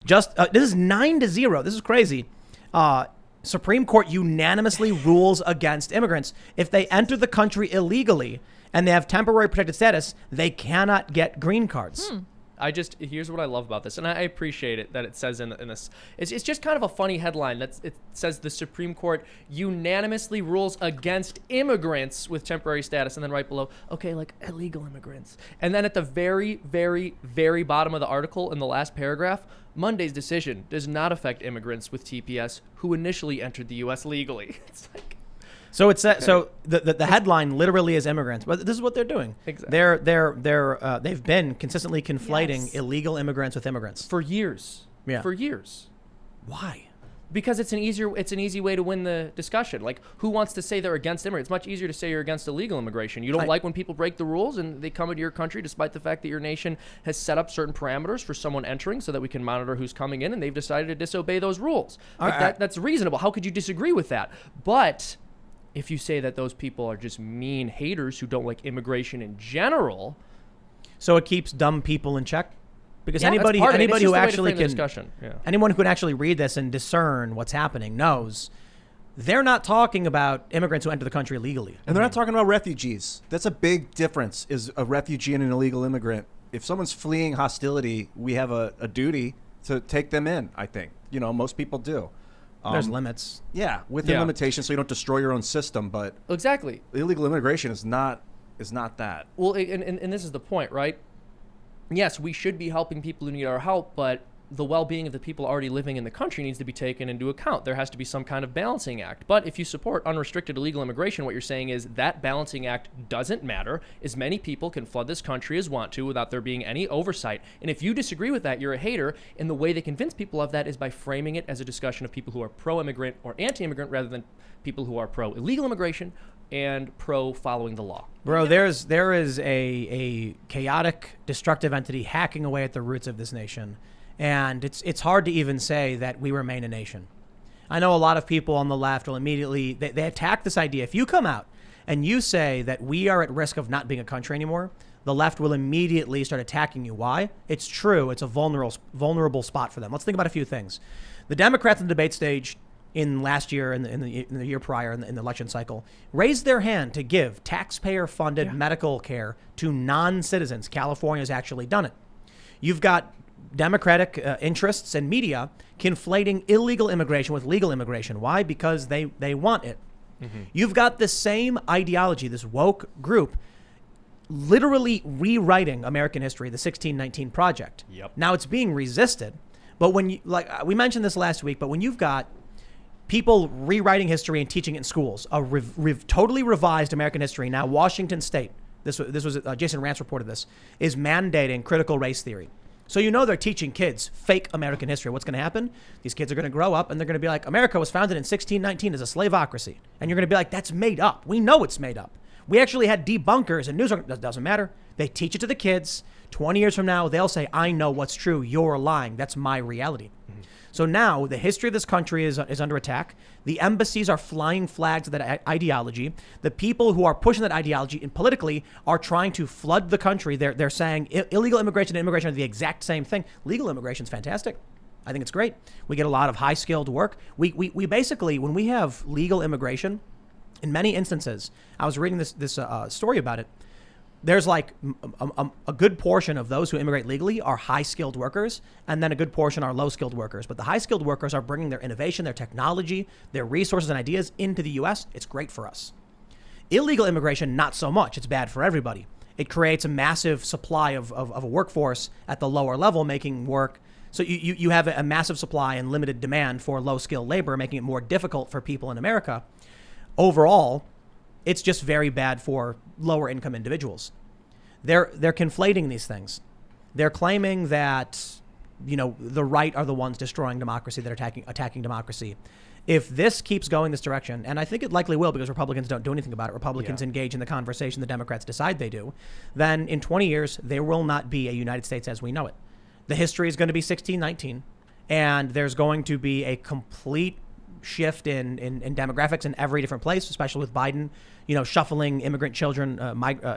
This is 9-0. This is crazy. Supreme Court unanimously rules against immigrants. If they enter the country illegally and they have temporary protected status, they cannot get green cards. Here's what I love about this, and I appreciate it that it says in this. It's just kind of a funny headline. It says the Supreme Court unanimously rules against immigrants with temporary status, and then right below, okay, like illegal immigrants. And then at the very, very, very bottom of the article in the last paragraph, Monday's decision does not affect immigrants with TPS who initially entered the U.S. legally. It's like... So it's so the headline literally is immigrants, but this is what they're doing. Exactly. They've been consistently conflating illegal immigrants with immigrants for years. Yeah. For years. Why? Because it's an easy way to win the discussion. Like, who wants to say they're against immigrants? It's much easier to say you're against illegal immigration. You don't like when people break the rules and they come into your country despite the fact that your nation has set up certain parameters for someone entering so that we can monitor who's coming in, and they've decided to disobey those rules. That's reasonable. How could you disagree with that? But if you say that those people are just mean haters who don't like immigration in general, so it keeps dumb people in check. Because yeah, anybody who actually can, anyone who can actually read this and discern what's happening knows they're not talking about immigrants who enter the country illegally. And they're not talking about refugees. That's a big difference, is a refugee and an illegal immigrant. If someone's fleeing hostility, we have a duty to take them in, I think. Most people do. There's limits. Yeah, within limitations so you don't destroy your own system. But exactly, illegal immigration is not that. Well, and this is the point, right? Yes, we should be helping people who need our help, but the well-being of the people already living in the country needs to be taken into account. There has to be some kind of balancing act. But if you support unrestricted illegal immigration, what you're saying is that balancing act doesn't matter. As many people can flood this country as want to without there being any oversight. And if you disagree with that, you're a hater. And the way they convince people of that is by framing it as a discussion of people who are pro-immigrant or anti-immigrant rather than people who are pro-illegal immigration and pro-following the law. Bro, there is a chaotic, destructive entity hacking away at the roots of this nation. And it's hard to even say that we remain a nation. I know a lot of people on the left will immediately, they attack this idea. If you come out and you say that we are at risk of not being a country anymore, the left will immediately start attacking you. Why? It's true. It's a vulnerable spot for them. Let's think about a few things. The Democrats in the debate stage in last year, in the year prior, in the election cycle, raised their hand to give taxpayer-funded medical care to non-citizens. California has actually done it. You've got Democratic interests and media conflating illegal immigration with legal immigration. Why? Because they want it. Mm-hmm. You've got the same ideology, this woke group, literally rewriting American history, the 1619 Project. Yep. Now it's being resisted, but when you, like we mentioned this last week, but when you've got people rewriting history and teaching it in schools, totally revised American history. Now Washington State, this was Jason Rantz reported this, is mandating critical race theory. So they're teaching kids fake American history. What's going to happen? These kids are going to grow up and they're going to be like, America was founded in 1619 as a slaveocracy. And you're going to be like, that's made up. We know it's made up. We actually had debunkers and news. That doesn't matter. They teach it to the kids. 20 years from now, they'll say, I know what's true. You're lying. That's my reality. Mm-hmm. So now the history of this country is under attack. The embassies are flying flags of that ideology. The people who are pushing that ideology and politically are trying to flood the country. They're saying illegal immigration and immigration are the exact same thing. Legal immigration is fantastic. I think it's great. We get a lot of high skilled work. We basically, when we have legal immigration, in many instances, I was reading this story about it. There's like a good portion of those who immigrate legally are high-skilled workers, and then a good portion are low-skilled workers. But the high-skilled workers are bringing their innovation, their technology, their resources and ideas into the U.S. It's great for us. Illegal immigration, not so much. It's bad for everybody. It creates a massive supply of a workforce at the lower level, making work. So you have a massive supply and limited demand for low-skilled labor, making it more difficult for people in America. Overall, it's just very bad for lower income individuals. They're conflating these things. They're claiming that, the right are the ones destroying democracy, that are attacking democracy. If this keeps going this direction, and I think it likely will because Republicans don't do anything about it, Republicans engage in the conversation, the Democrats decide they do, then in 20 years, there will not be a United States as we know it. The history is going to be 1619, and there's going to be a complete shift in demographics in every different place, especially with Biden, shuffling immigrant children,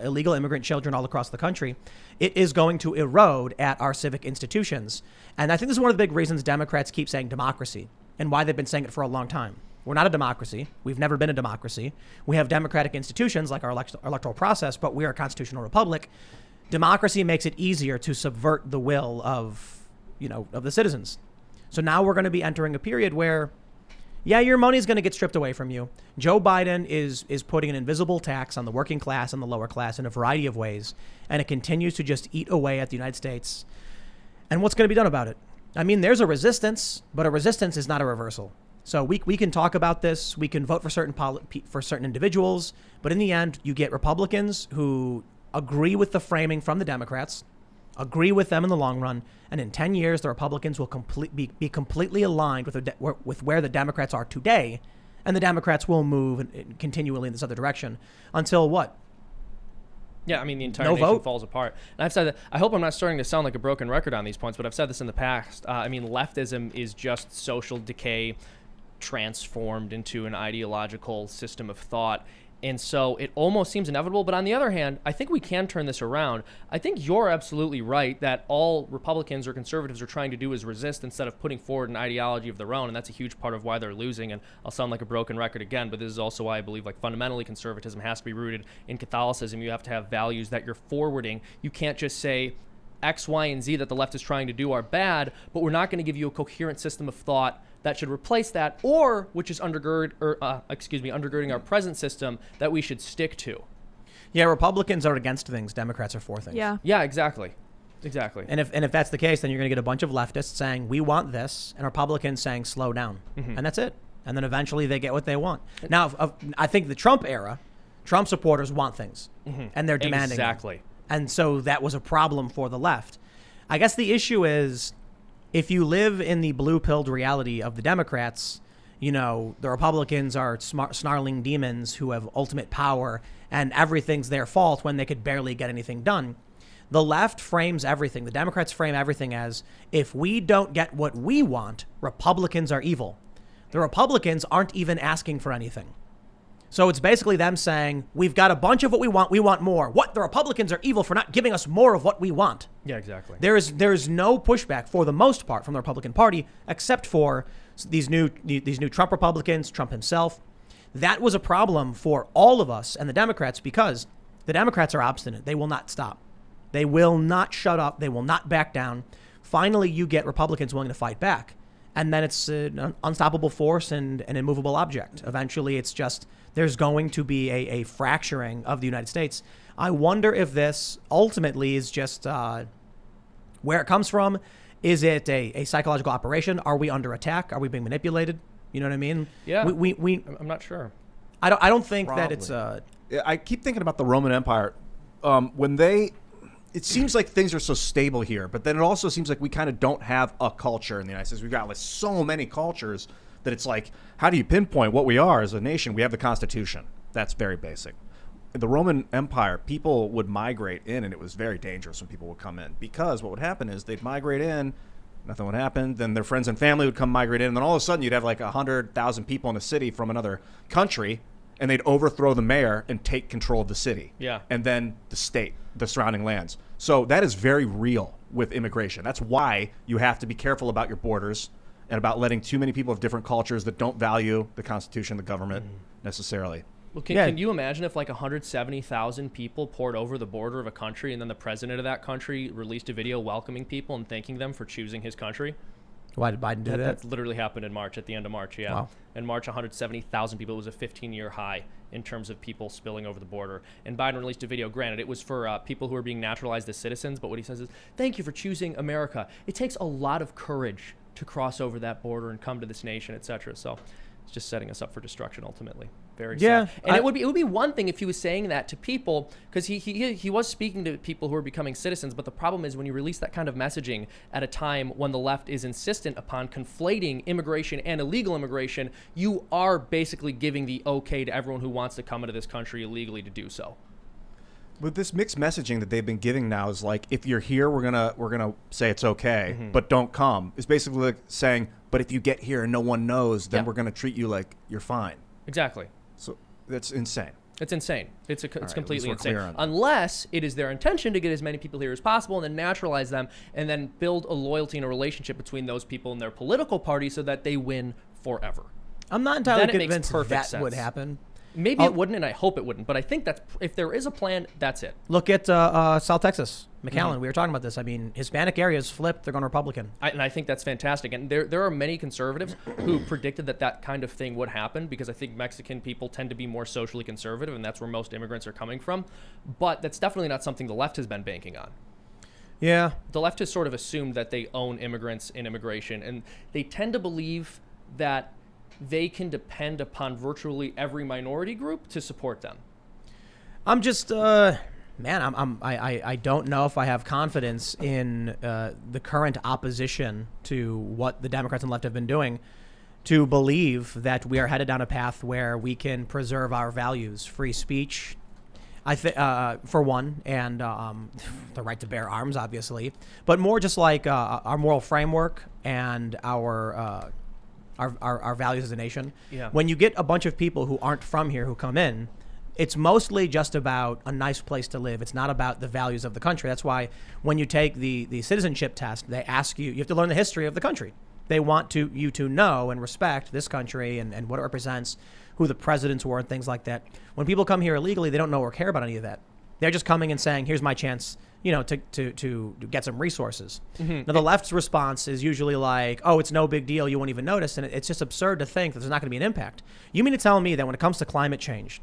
illegal immigrant children all across the country. It is going to erode at our civic institutions. And I think this is one of the big reasons Democrats keep saying democracy and why they've been saying it for a long time. We're not a democracy. We've never been a democracy. We have democratic institutions like our electoral process, but we are a constitutional republic. Democracy makes it easier to subvert the will of the citizens. So now we're going to be entering a period where, your money is going to get stripped away from you. Joe Biden is putting an invisible tax on the working class and the lower class in a variety of ways, and it continues to just eat away at the United States. And what's going to be done about it? I mean, there's a resistance, but a resistance is not a reversal. So we can talk about this. We can vote for certain individuals, but in the end, you get Republicans who agree with the framing from the Democrats, agree with them in the long run, and in 10 years, the Republicans will be completely aligned with where the Democrats are today, and the Democrats will move continually in this other direction until what? Yeah, I mean, the entire nation falls apart. And I've said that, I hope I'm not starting to sound like a broken record on these points, but I've said this in the past. Leftism is just social decay transformed into an ideological system of thought. And so it almost seems inevitable. But on the other hand, I think we can turn this around. I think you're absolutely right that all Republicans or conservatives are trying to do is resist instead of putting forward an ideology of their own. And that's a huge part of why they're losing. And I'll sound like a broken record again, but this is also why I believe fundamentally conservatism has to be rooted in Catholicism. You have to have values that you're forwarding. You can't just say X, Y, and Z that the left is trying to do are bad, but we're not going to give you a coherent system of thought that should replace that, or which is undergirding our present system that we should stick to. Yeah, Republicans are against things. Democrats are for things. Yeah, exactly. And if that's the case, then you're going to get a bunch of leftists saying we want this, and Republicans saying slow down, and that's it. And then eventually they get what they want. Now, I think the Trump era, Trump supporters want things, and they're demanding exactly. them. And so that was a problem for the left. I guess the issue is, if you live in the blue-pilled reality of the Democrats, the Republicans are snarling demons who have ultimate power and everything's their fault when they could barely get anything done. The left frames everything. The Democrats frame everything as, if we don't get what we want, Republicans are evil. The Republicans aren't even asking for anything. So it's basically them saying, we've got a bunch of what we want more. What? The Republicans are evil for not giving us more of what we want. Yeah, exactly. There's no pushback for the most part from the Republican Party, except for these new Trump Republicans, Trump himself. That was a problem for all of us and the Democrats because the Democrats are obstinate. They will not stop. They will not shut up. They will not back down. Finally, you get Republicans willing to fight back. And then it's an unstoppable force and an immovable object. Eventually, it's just, there's going to be a fracturing of the United States. I wonder if this ultimately is just where it comes from. Is it a psychological operation? Are we under attack? Are we being manipulated? You know what I mean? Yeah. I'm not sure. I don't think Probably. that it's. I keep thinking about the Roman Empire. It seems like things are so stable here, but then it also seems like we kind of don't have a culture in the United States. We've got so many cultures that it's like, how do you pinpoint what we are as a nation? We have the Constitution. That's very basic. In the Roman Empire, people would migrate in, and it was very dangerous when people would come in, because what would happen is they'd migrate in, nothing would happen, then their friends and family would come migrate in, and then all of a sudden you'd have 100,000 people in a city from another country, and they'd overthrow the mayor and take control of the city. Yeah. And then the state, the surrounding lands. So that is very real with immigration. That's why you have to be careful about your borders and about letting too many people of different cultures that don't value the Constitution, the government necessarily. Well, can you imagine if 170,000 people poured over the border of a country and then the president of that country released a video welcoming people and thanking them for choosing his country? Why did Biden do that? That literally happened in March, at the end of March, yeah. Wow. In March, 170,000 people. It was a 15-year high in terms of people spilling over the border. And Biden released a video. Granted, it was for people who are being naturalized as citizens, but what he says is, thank you for choosing America. It takes a lot of courage to cross over that border and come to this nation, etc. So it's just setting us up for destruction ultimately. Very sad. And it would be one thing if he was saying that to people, because he was speaking to people who are becoming citizens, but the problem is when you release that kind of messaging at a time when the left is insistent upon conflating immigration and illegal immigration, you are basically giving the okay to everyone who wants to come into this country illegally to do so. With this mixed messaging that they've been giving now is like, if you're here, we're gonna say it's okay, but don't come. It's basically like saying, but if you get here and no one knows, then we're gonna treat you like you're fine. Exactly. So that's insane. It's insane. It's completely insane. Clear on that. Unless it is their intention to get as many people here as possible and then naturalize them and then build a loyalty and a relationship between those people and their political party so that they win forever. I'm not entirely Then it makes convinced perfect that sense. would happen. Maybe it wouldn't, and I hope it wouldn't. But I think that's if there is a plan, that's it. Look at South Texas, McAllen. We were talking about this. I mean, Hispanic areas flipped. They're going Republican. And I think that's fantastic. And there are many conservatives who predicted that kind of thing would happen because I think Mexican people tend to be more socially conservative, and that's where most immigrants are coming from. But that's definitely not something the left has been banking on. Yeah. The left has sort of assumed that they own immigrants and immigration, and they tend to believe that they can depend upon virtually every minority group to support them. I'm just, I don't know if I have confidence in the current opposition to what the Democrats and left have been doing to believe that we are headed down a path where we can preserve our values, free speech, for one, and the right to bear arms, obviously, but more just like our moral framework and our values as a nation. Yeah. When you get a bunch of people who aren't from here who come in, it's mostly just about a nice place to live. It's not about the values of the country. That's why when you take the citizenship test, they ask you have to learn the history of the country. They want you to know and respect this country and what it represents, who the presidents were and things like that. When people come here illegally, they don't know or care about any of that. They're just coming and saying, here's my chance, to get some resources. Now, the left's response is usually like, oh, it's no big deal. You won't even notice. And it's just absurd to think that there's not going to be an impact. You mean to tell me that when it comes to climate change,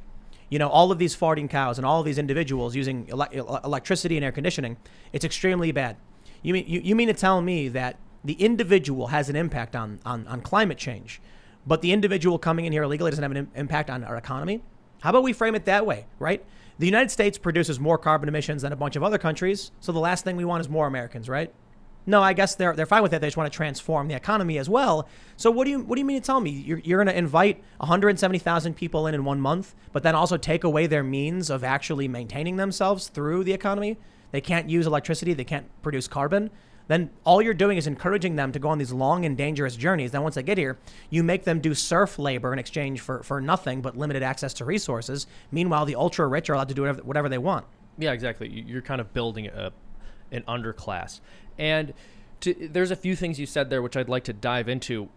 all of these farting cows and all of these individuals using electricity and air conditioning, it's extremely bad. You mean to tell me that the individual has an impact on climate change, but the individual coming in here illegally doesn't have an impact on our economy? How about we frame it that way, right? The United States produces more carbon emissions than a bunch of other countries, so the last thing we want is more Americans, right? No, I guess they're fine with that. They just want to transform the economy as well. So what do you mean to tell me? You're going to invite 170,000 people in 1 month, but then also take away their means of actually maintaining themselves through the economy? They can't use electricity. They can't produce carbon. Then all you're doing is encouraging them to go on these long and dangerous journeys. Then once they get here, you make them do serf labor in exchange for nothing but limited access to resources. Meanwhile, the ultra rich are allowed to do whatever they want. Yeah, exactly. You're kind of building an underclass. And there's a few things you said there which I'd like to dive into.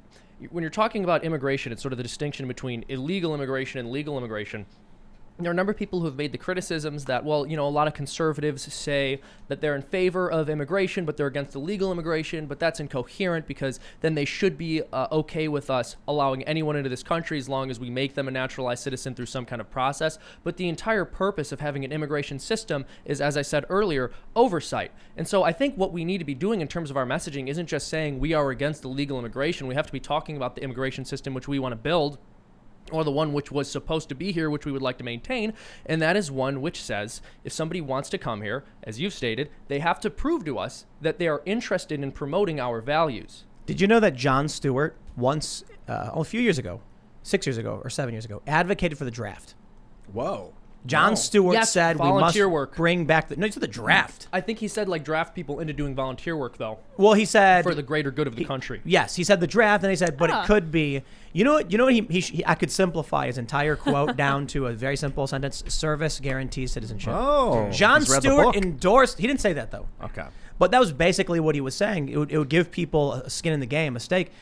When you're talking about immigration, it's sort of the distinction between illegal immigration and legal immigration. There are a number of people who have made the criticisms that, well, a lot of conservatives say that they're in favor of immigration, but they're against illegal immigration, but that's incoherent because then they should be okay with us allowing anyone into this country as long as we make them a naturalized citizen through some kind of process. But the entire purpose of having an immigration system is, as I said earlier, oversight. And so I think what we need to be doing in terms of our messaging isn't just saying we are against illegal immigration. We have to be talking about the immigration system which we want to build, or the one which was supposed to be here, which we would like to maintain, and that is one which says if somebody wants to come here, as you've stated, they have to prove to us that they are interested in promoting our values. Did you know that Jon Stewart once, a few years ago, 6 years ago or 7 years ago, advocated for the draft? Whoa. Jon Stewart said we must bring back he said the draft. I think he said draft people into doing volunteer work though. Well, he said for the greater good of the country. Yes, he said the draft, and he said, but it could be. You know what? I could simplify his entire quote down to a very simple sentence: service guarantees citizenship. Oh, Jon Stewart endorsed. He didn't say that though. Okay. But that was basically what he was saying. It would give people a skin in the game, a stake.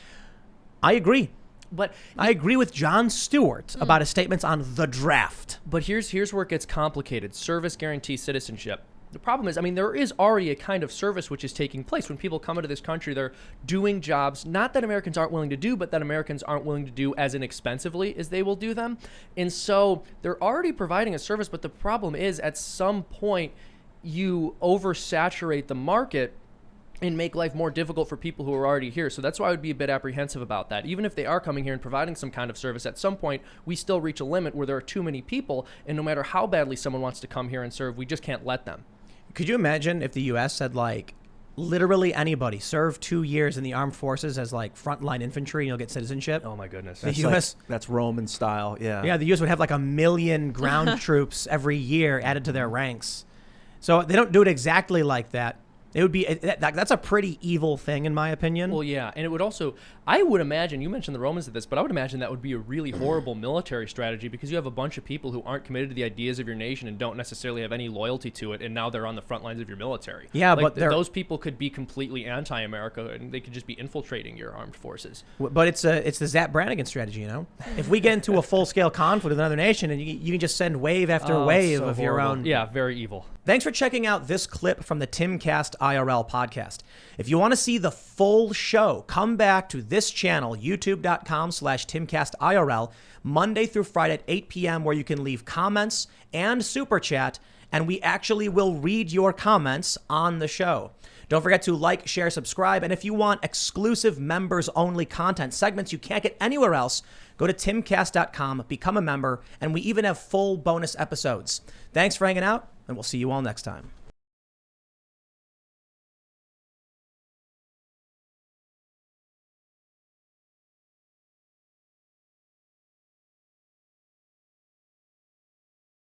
I agree. But I agree with Jon Stewart about his statements on the draft. But here's where it gets complicated. Service guarantees citizenship. The problem is, there is already a kind of service which is taking place. When people come into this country, they're doing jobs, not that Americans aren't willing to do, but that Americans aren't willing to do as inexpensively as they will do them. And so they're already providing a service, but the problem is at some point you oversaturate the market and make life more difficult for people who are already here. So that's why I would be a bit apprehensive about that. Even if they are coming here and providing some kind of service, at some point, we still reach a limit where there are too many people, and no matter how badly someone wants to come here and serve, we just can't let them. Could you imagine if the U.S. said, literally anybody serve 2 years in the armed forces as frontline infantry and you'll get citizenship? Oh my goodness. The U.S. That's Roman style, yeah. Yeah, the U.S. would have 1 million ground troops every year added to their ranks. So they don't do it exactly like that. It would be that's a pretty evil thing, in my opinion. Well, yeah, and it would also, I would imagine, you mentioned the Romans did this, but I would imagine that would be a really horrible military strategy because you have a bunch of people who aren't committed to the ideas of your nation and don't necessarily have any loyalty to it, and now they're on the front lines of your military. Yeah, like, but those people could be completely anti-America, and they could just be infiltrating your armed forces. But it's the Zap Brannigan strategy, you know. If we get into a full-scale conflict with another nation, and you can just send wave after wave so of your horrible. own. Yeah, very evil. Thanks for checking out this clip from the Timcast IRL podcast. If you want to see the full show, come back to this channel, youtube.com/TimcastIRL, Monday through Friday at 8 p.m., where you can leave comments and super chat, and we actually will read your comments on the show. Don't forget to like, share, subscribe, and if you want exclusive members-only content, segments you can't get anywhere else, go to timcast.com, become a member, and we even have full bonus episodes. Thanks for hanging out, and we'll see you all next time.